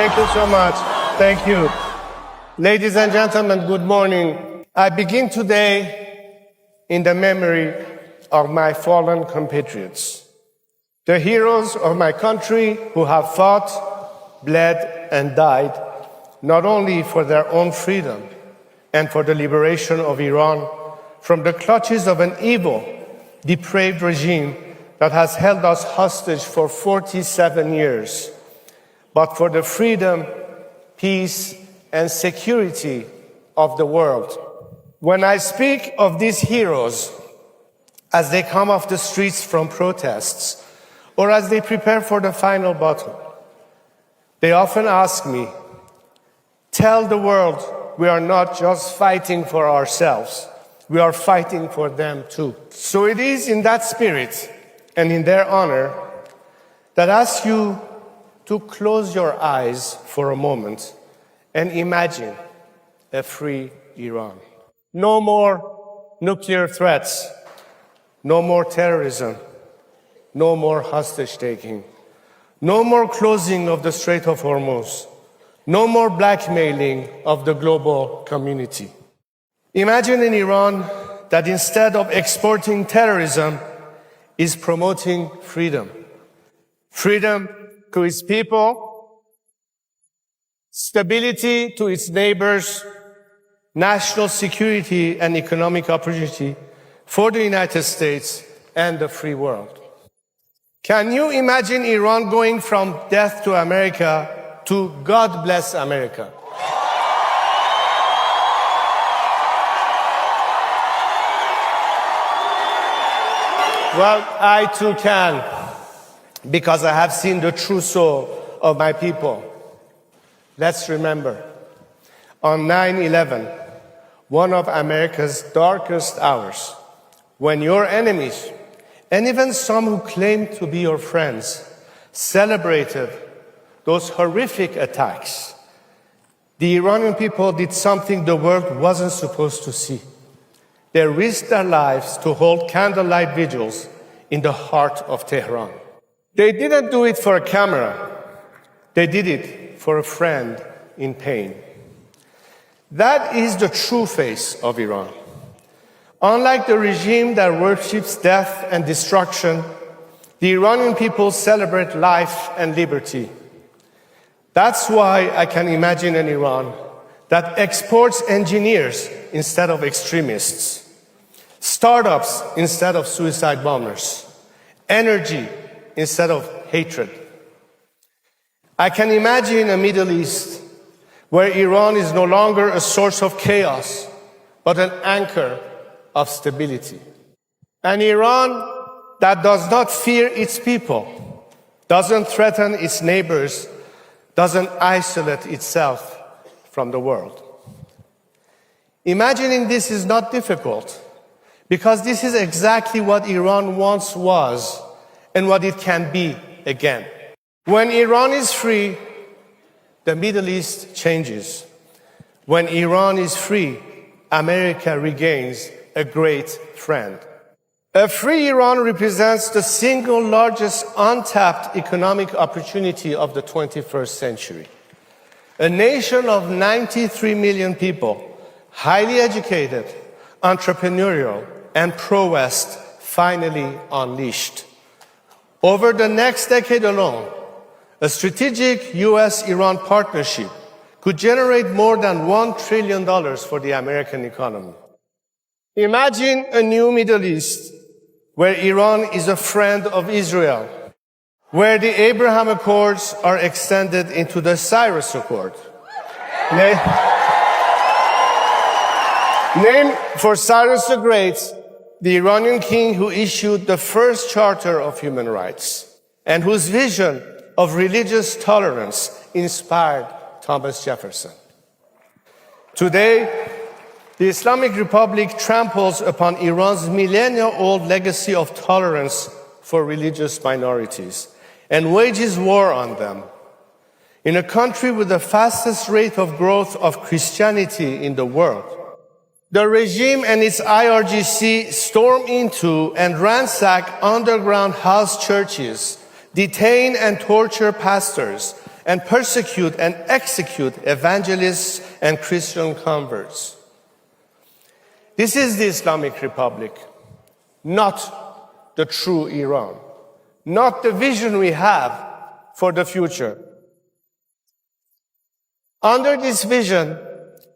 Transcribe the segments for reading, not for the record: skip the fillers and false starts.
Thank you so much. Thank you. Ladies and gentlemen, good morning. I begin today in the memory of my fallen compatriots, the heroes of my country who have fought, bled, and died, not only for their own freedom and for the liberation of Iran from the clutches of an evil, depraved regime that has held us hostage for 47 years, but for the freedom, peace, and security of the world. When I speak of these heroes as they come off the streets from protests or as they prepare for the final battle, they often ask me, tell the world we are not just fighting for ourselves, we are fighting for them too. So it is in that spirit and in their honor that I ask you to close your eyes for a moment and imagine a free Iran. No more nuclear threats, no more terrorism, no more hostage-taking, no more closing of the Strait of Hormuz, no more blackmailing of the global community. Imagine an Iran that instead of exporting terrorism is promoting freedom. Freedom to its people, stability to its neighbors, national security and economic opportunity for the United States and the free world. Can you imagine Iran going from death to America to God bless America? Well, I too can, because I have seen the true soul of my people. Let's remember, on 9/11, one of America's darkest hours, when your enemies, and even some who claimed to be your friends, celebrated those horrific attacks, the Iranian people did something the world wasn't supposed to see. They risked their lives to hold candlelight vigils in the heart of Tehran. They didn't do it for a camera. They did it for a friend in pain. That is the true face of Iran. Unlike the regime that worships death and destruction, the Iranian people celebrate life and liberty. That's why I can imagine an Iran that exports engineers instead of extremists, startups instead of suicide bombers, energy instead of hatred. I can imagine a Middle East where Iran is no longer a source of chaos, but an anchor of stability. An Iran that does not fear its people, doesn't threaten its neighbors, doesn't isolate itself from the world. Imagining this is not difficult, because this is exactly what Iran once was and what it can be again. When Iran is free, the Middle East changes. When Iran is free, America regains a great friend. A free Iran represents the single largest untapped economic opportunity of the 21st century. A nation of 93 million people, highly educated, entrepreneurial, and pro-West, finally unleashed. Over the next decade alone, a strategic U.S.-Iran partnership could generate more than $1 trillion for the American economy. Imagine a new Middle East where Iran is a friend of Israel, where the Abraham Accords are extended into the Cyrus Accord. Named for Cyrus the Great, the Iranian king who issued the first Charter of Human Rights and whose vision of religious tolerance inspired Thomas Jefferson. Today, the Islamic Republic tramples upon Iran's millennia-old legacy of tolerance for religious minorities and wages war on them. In a country with the fastest rate of growth of Christianity in the world, the regime and its IRGC storm into and ransack underground house churches, detain and torture pastors, and persecute and execute evangelists and Christian converts. This is the Islamic Republic, not the true Iran, not the vision we have for the future. Under this vision,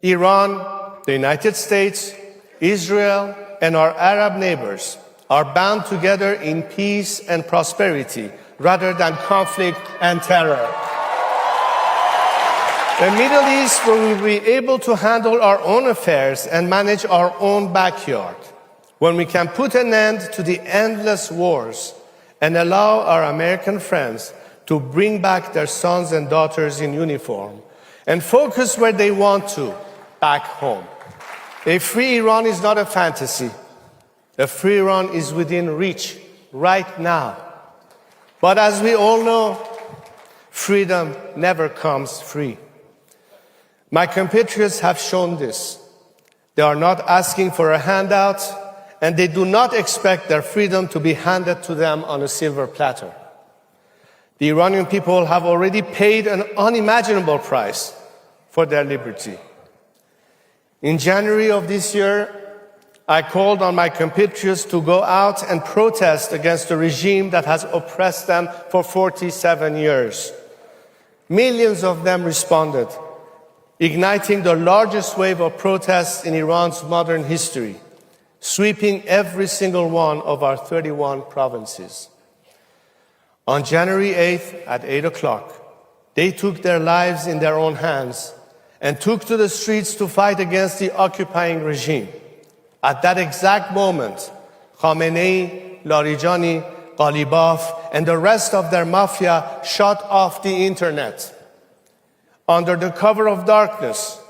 Iran, the United States, Israel, and our Arab neighbors are bound together in peace and prosperity rather than conflict and terror. The Middle East will be able to handle our own affairs and manage our own backyard, when we can put an end to the endless wars and allow our American friends to bring back their sons and daughters in uniform and focus where they want to, back home. A free Iran is not a fantasy. A free Iran is within reach right now. But as we all know, freedom never comes free. My compatriots have shown this. They are not asking for a handout, and they do not expect their freedom to be handed to them on a silver platter. The Iranian people have already paid an unimaginable price for their liberty. In January of this year, I called on my compatriots to go out and protest against the regime that has oppressed them for 47 years. Millions of them responded, igniting the largest wave of protests in Iran's modern history, sweeping every single one of our 31 provinces. On January 8th at 8 o'clock, they took their lives in their own hands and took to the streets to fight against the occupying regime. At that exact moment, Khamenei, Larijani, Ghalibaf, and the rest of their mafia shut off the internet. Under the cover of darkness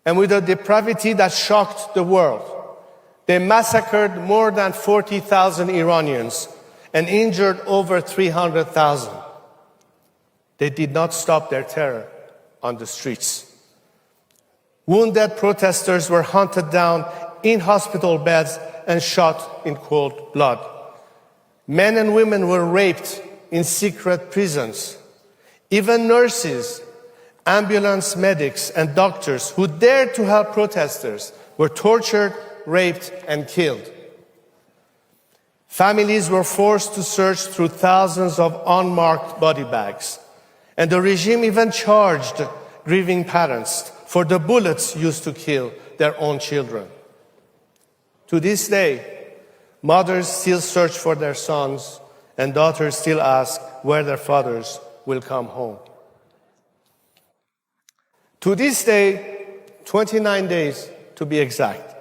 and with a depravity that shocked the world, they massacred more than 40,000 Iranians and injured over 300,000. They did not stop their terror on the streets. Wounded protesters were hunted down in hospital beds and shot in cold blood. Men and women were raped in secret prisons. Even nurses, ambulance medics, and doctors who dared to help protesters were tortured, raped, and killed. Families were forced to search through thousands of unmarked body bags, and the regime even charged grieving parents for the bullets used to kill their own children. To this day, mothers still search for their sons, and daughters still ask where their fathers will come home. To this day, 29 days to be exact,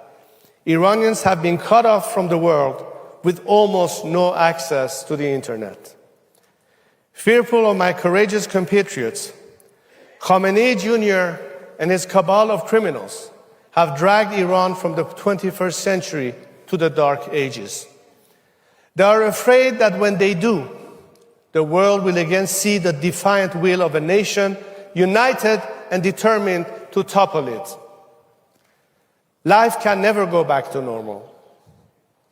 Iranians have been cut off from the world with almost no access to the internet. Fearful of my courageous compatriots, Khamenei Jr. and his cabal of criminals have dragged Iran from the 21st century to the dark ages. They are afraid that when they do, the world will again see the defiant will of a nation united and determined to topple it. Life can never go back to normal.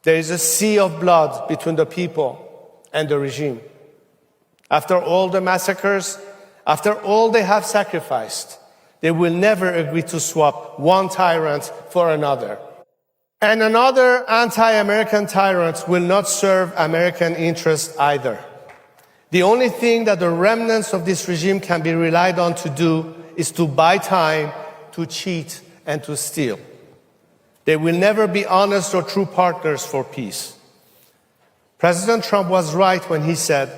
There is a sea of blood between the people and the regime. After all the massacres, after all they have sacrificed, they will never agree to swap one tyrant for another. And another anti-American tyrant will not serve American interests either. The only thing that the remnants of this regime can be relied on to do is to buy time, to cheat, and to steal. They will never be honest or true partners for peace. President Trump was right when he said,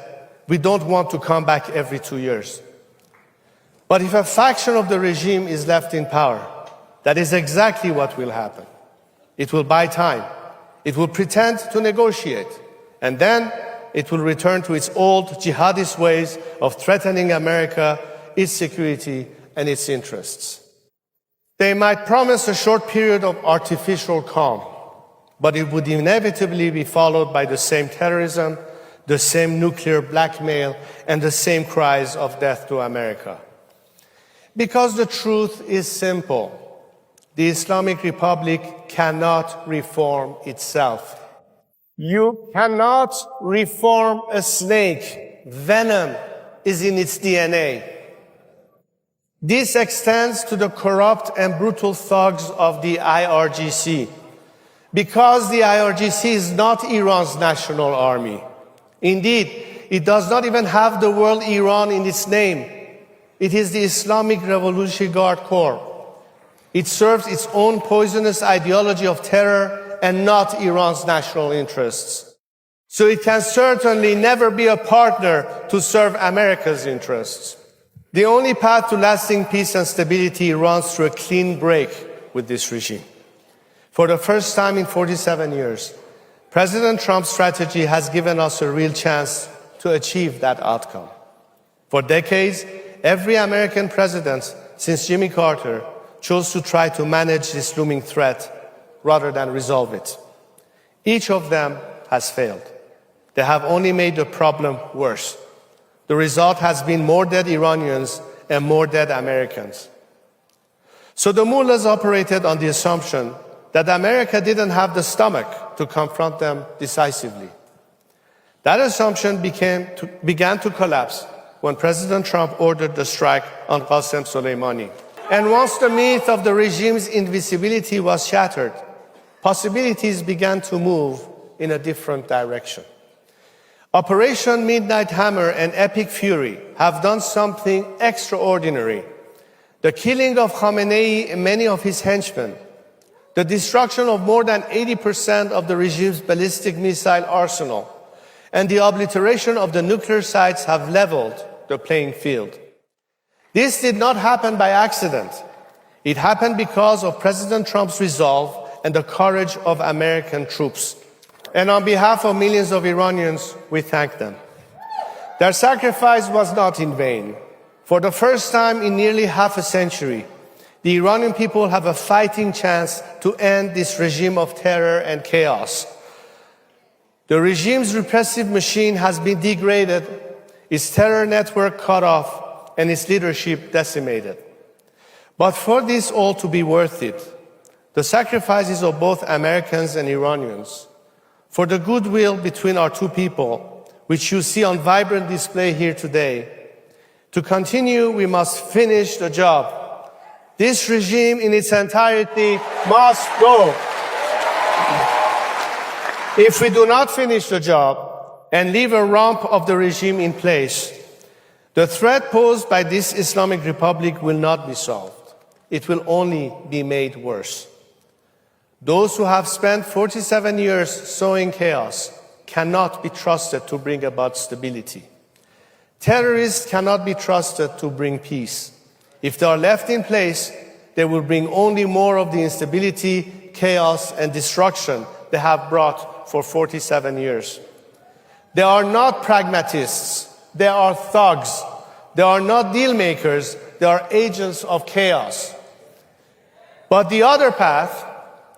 "We don't want to come back every 2 years." But if a faction of the regime is left in power, that is exactly what will happen. It will buy time. It will pretend to negotiate. And then it will return to its old jihadist ways of threatening America, its security, and its interests. They might promise a short period of artificial calm, but it would inevitably be followed by the same terrorism, the same nuclear blackmail, and the same cries of death to America. Because the truth is simple. The Islamic Republic cannot reform itself. You cannot reform a snake. Venom is in its DNA. This extends to the corrupt and brutal thugs of the IRGC, because the IRGC is not Iran's national army. Indeed, it does not even have the word Iran in its name. It is the Islamic Revolutionary Guard Corps. It serves its own poisonous ideology of terror and not Iran's national interests. So it can certainly never be a partner to serve America's interests. The only path to lasting peace and stability runs through a clean break with this regime. For the first time in 47 years, President Trump's strategy has given us a real chance to achieve that outcome. For decades, every American president since Jimmy Carter chose to try to manage this looming threat rather than resolve it. Each of them has failed. They have only made the problem worse. The result has been more dead Iranians and more dead Americans. So the mullahs operated on the assumption that America didn't have the stomach to confront them decisively. That assumption began to collapse when President Trump ordered the strike on Qasem Soleimani. And once the myth of the regime's invisibility was shattered, possibilities began to move in a different direction. Operation Midnight Hammer and Epic Fury have done something extraordinary. The killing of Khamenei and many of his henchmen, the destruction of more than 80% of the regime's ballistic missile arsenal, and the obliteration of the nuclear sites have leveled the playing field. This did not happen by accident. It happened because of President Trump's resolve and the courage of American troops. And on behalf of millions of Iranians, we thank them. Their sacrifice was not in vain. For the first time in nearly half a century, the Iranian people have a fighting chance to end this regime of terror and chaos. The regime's repressive machine has been degraded, its terror network cut off, and its leadership decimated. But for this all to be worth it, the sacrifices of both Americans and Iranians, for the goodwill between our two people, which you see on vibrant display here today, to continue, we must finish the job. This regime in its entirety must go. If we do not finish the job and leave a rump of the regime in place, the threat posed by this Islamic Republic will not be solved. It will only be made worse. Those who have spent 47 years sowing chaos cannot be trusted to bring about stability. Terrorists cannot be trusted to bring peace. If they are left in place, they will bring only more of the instability, chaos, and destruction they have brought for 47 years. They are not pragmatists. They are thugs. They are not deal makers. They are agents of chaos. But the other path,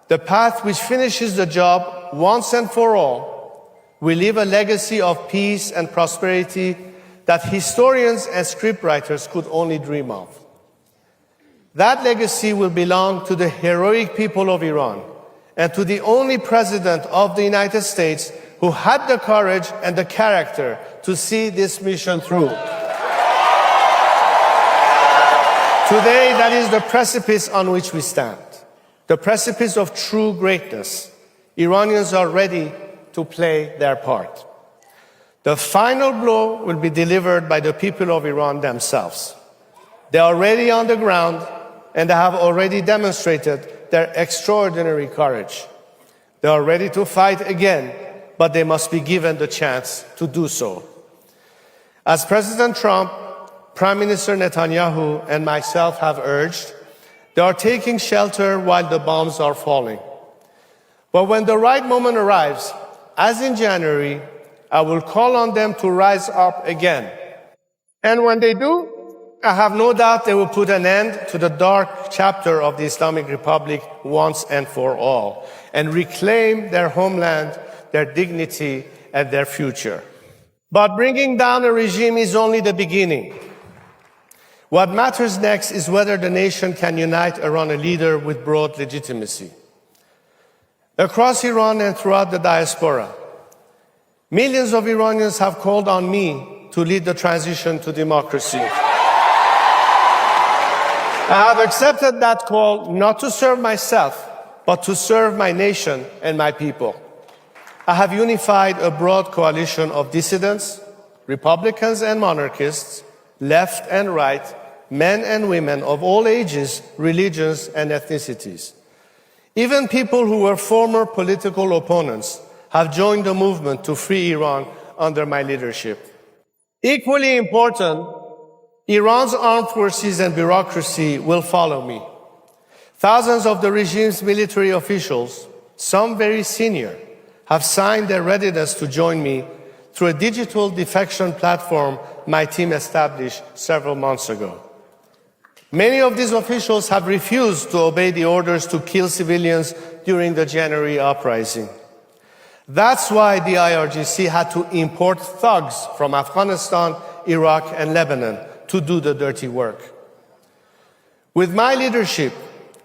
the path which finishes the job once and for all, will leave a legacy of peace and prosperity that historians and scriptwriters could only dream of. That legacy will belong to the heroic people of Iran and to the only president of the United States who had the courage and the character to see this mission through. Today, that is the precipice on which we stand, the precipice of true greatness. Iranians are ready to play their part. The final blow will be delivered by the people of Iran themselves. They are already on the ground, and they have already demonstrated their extraordinary courage. They are ready to fight again, but they must be given the chance to do so. As President Trump, Prime Minister Netanyahu, and myself have urged, they are taking shelter while the bombs are falling. But when the right moment arrives, as in January, I will call on them to rise up again. And when they do, I have no doubt they will put an end to the dark chapter of the Islamic Republic once and for all, and reclaim their homeland, their dignity, and their future. But bringing down a regime is only the beginning. What matters next is whether the nation can unite around a leader with broad legitimacy. Across Iran and throughout the diaspora, millions of Iranians have called on me to lead the transition to democracy. I have accepted that call not to serve myself, but to serve my nation and my people. I have unified a broad coalition of dissidents, Republicans and monarchists, left and right, men and women of all ages, religions, and ethnicities. Even people who were former political opponents have joined the movement to free Iran under my leadership. Equally important, Iran's armed forces and bureaucracy will follow me. Thousands of the regime's military officials, some very senior, have signed their readiness to join me through a digital defection platform my team established several months ago. Many of these officials have refused to obey the orders to kill civilians during the January uprising. That's why the IRGC had to import thugs from Afghanistan, Iraq, and Lebanon to do the dirty work. With my leadership,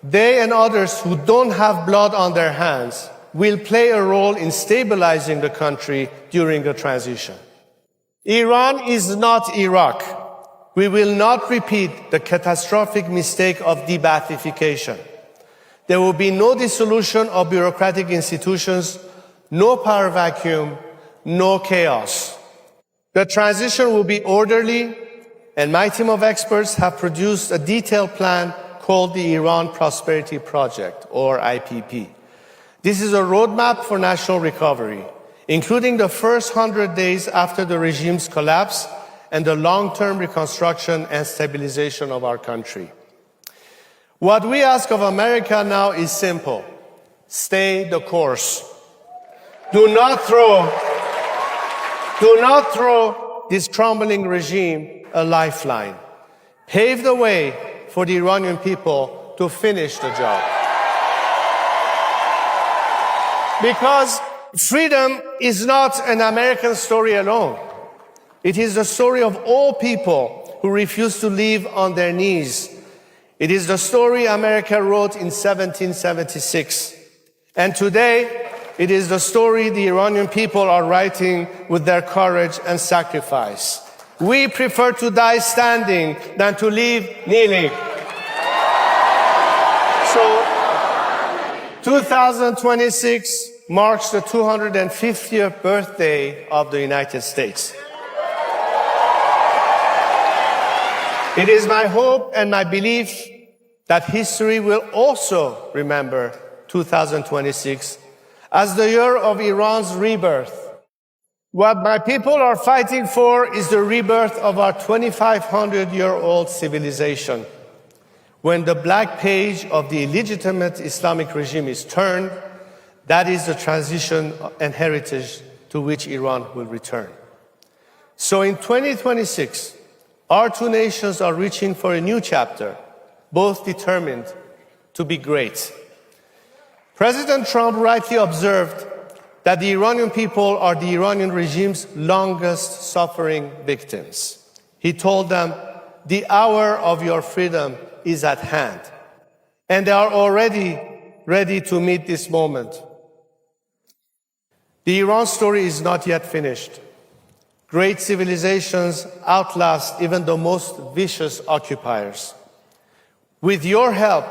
they and others who don't have blood on their hands will play a role in stabilizing the country during the transition. Iran is not Iraq. We will not repeat the catastrophic mistake of de-Baathification. There will be no dissolution of bureaucratic institutions, no power vacuum, no chaos. The transition will be orderly, and my team of experts have produced a detailed plan called the Iran Prosperity Project, or IPP. This is a roadmap for national recovery, including the first 100 days after the regime's collapse and the long-term reconstruction and stabilization of our country. What we ask of America now is simple. Stay the course. Do not throw this crumbling regime a lifeline. Pave the way for the Iranian people to finish the job. Because freedom is not an American story alone. It is the story of all people who refuse to live on their knees. It is the story America wrote in 1776. And today, it is the story the Iranian people are writing with their courage and sacrifice. We prefer to die standing than to live kneeling. So, 2026 marks the 250th birthday of the United States. It is my hope and my belief that history will also remember 2026 as the year of Iran's rebirth. What my people are fighting for is the rebirth of our 2,500-year-old civilization. When the black page of the illegitimate Islamic regime is turned, that is the transition and heritage to which Iran will return. So in 2026, our two nations are reaching for a new chapter, both determined to be great. President Trump rightly observed that the Iranian people are the Iranian regime's longest suffering victims. He told them, the hour of your freedom is at hand. And they are already ready to meet this moment. The Iran story is not yet finished. Great civilizations outlast even the most vicious occupiers. With your help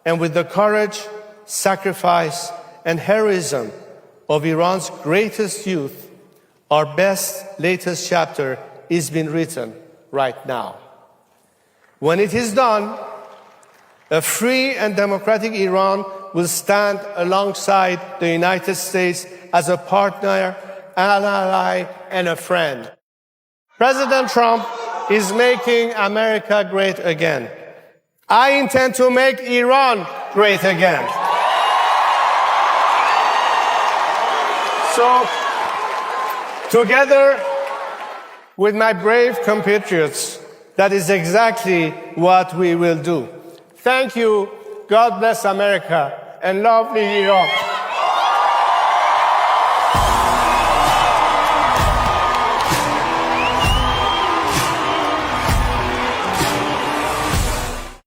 and with the courage, sacrifice, and heroism of Iran's greatest youth, our best latest chapter is being written right now. When it is done, a free and democratic Iran will stand alongside the United States as a partner, an ally, and a friend. President Trump is making America great again. I intend to make Iran great again. So, together with my brave compatriots, that is exactly what we will do. Thank you. God bless America and lovely Iran.